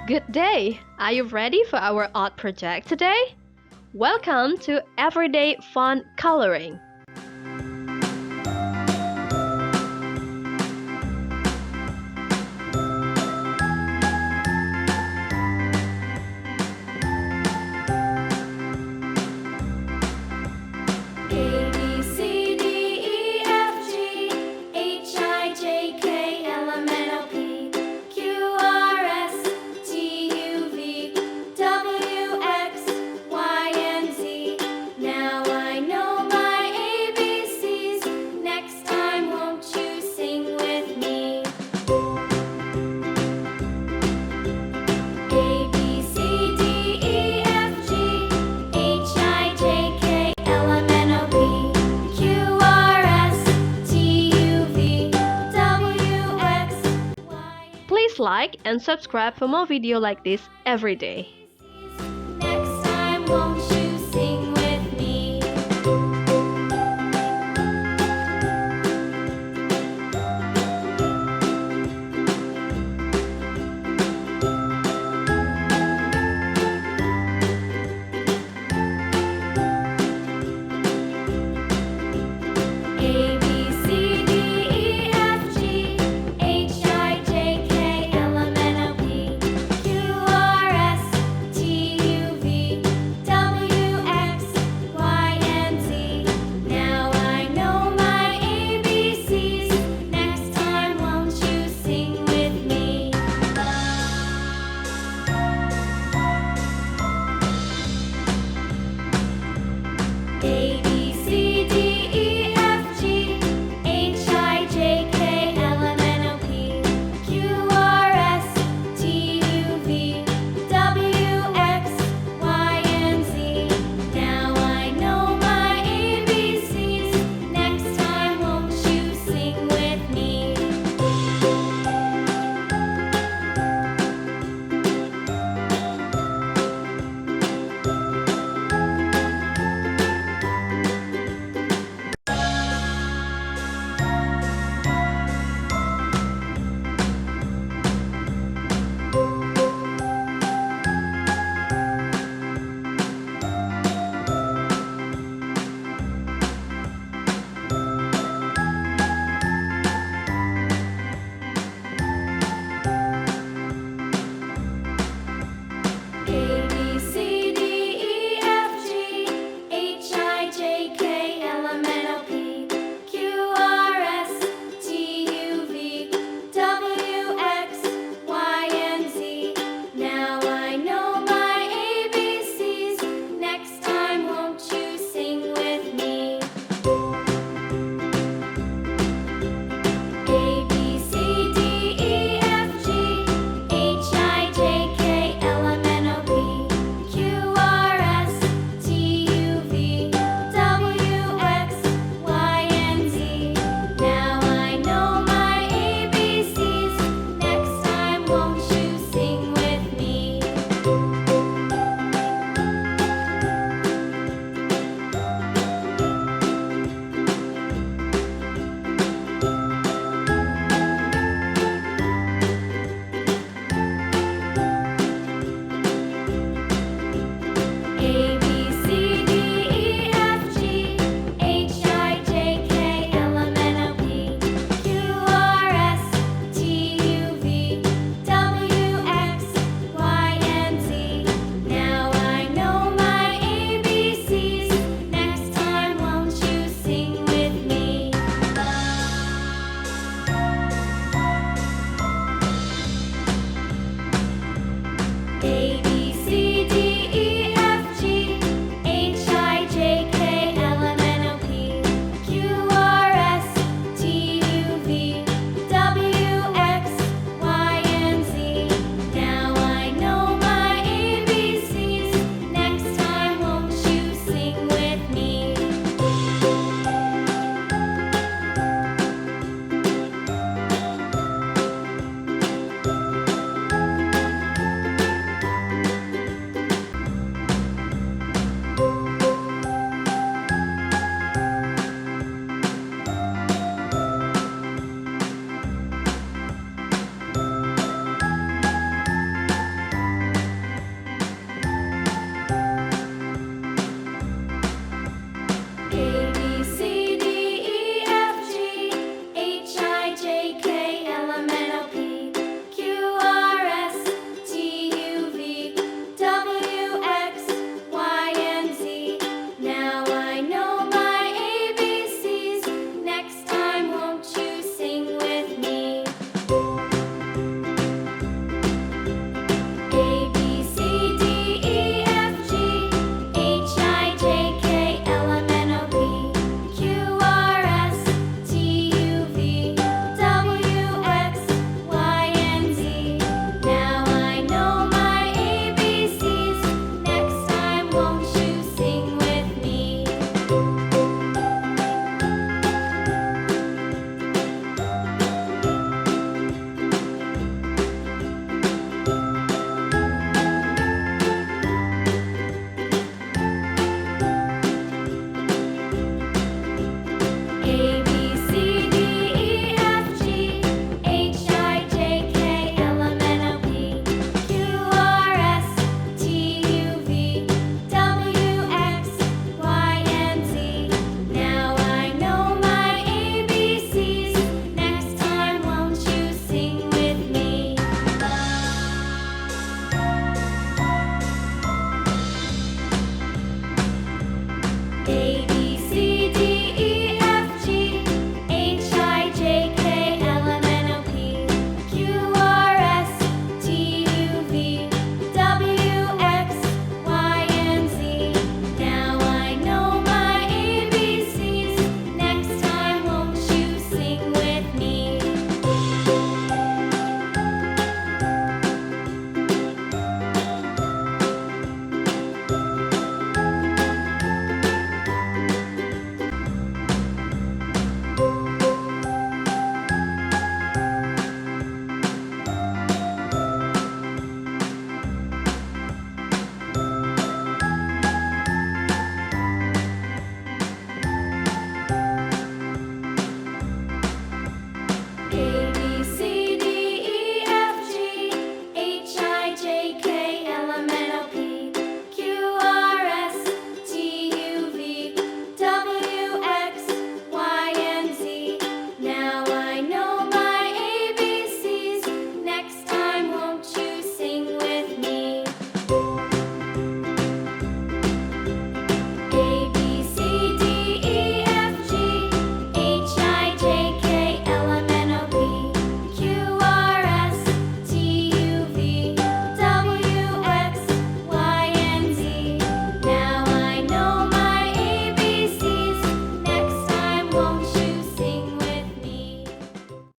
Good day! Are you ready for our art project today? Welcome to Everyday Fun Coloring. A, B, C, D, E, F, G, H, I, J, K, L, M, N, O, P, Q, R, S, T, U, V, W, X, Y, and Z. Now I know my ABCs. Next time, won't you sing with me? A, B, C, D, E, F, G, H, I, J, K, L, M, N, O, P, Q, R, S, T, U, V, W, X, Y, and Please like and subscribe for more videos like this every day. Z. Next time, won't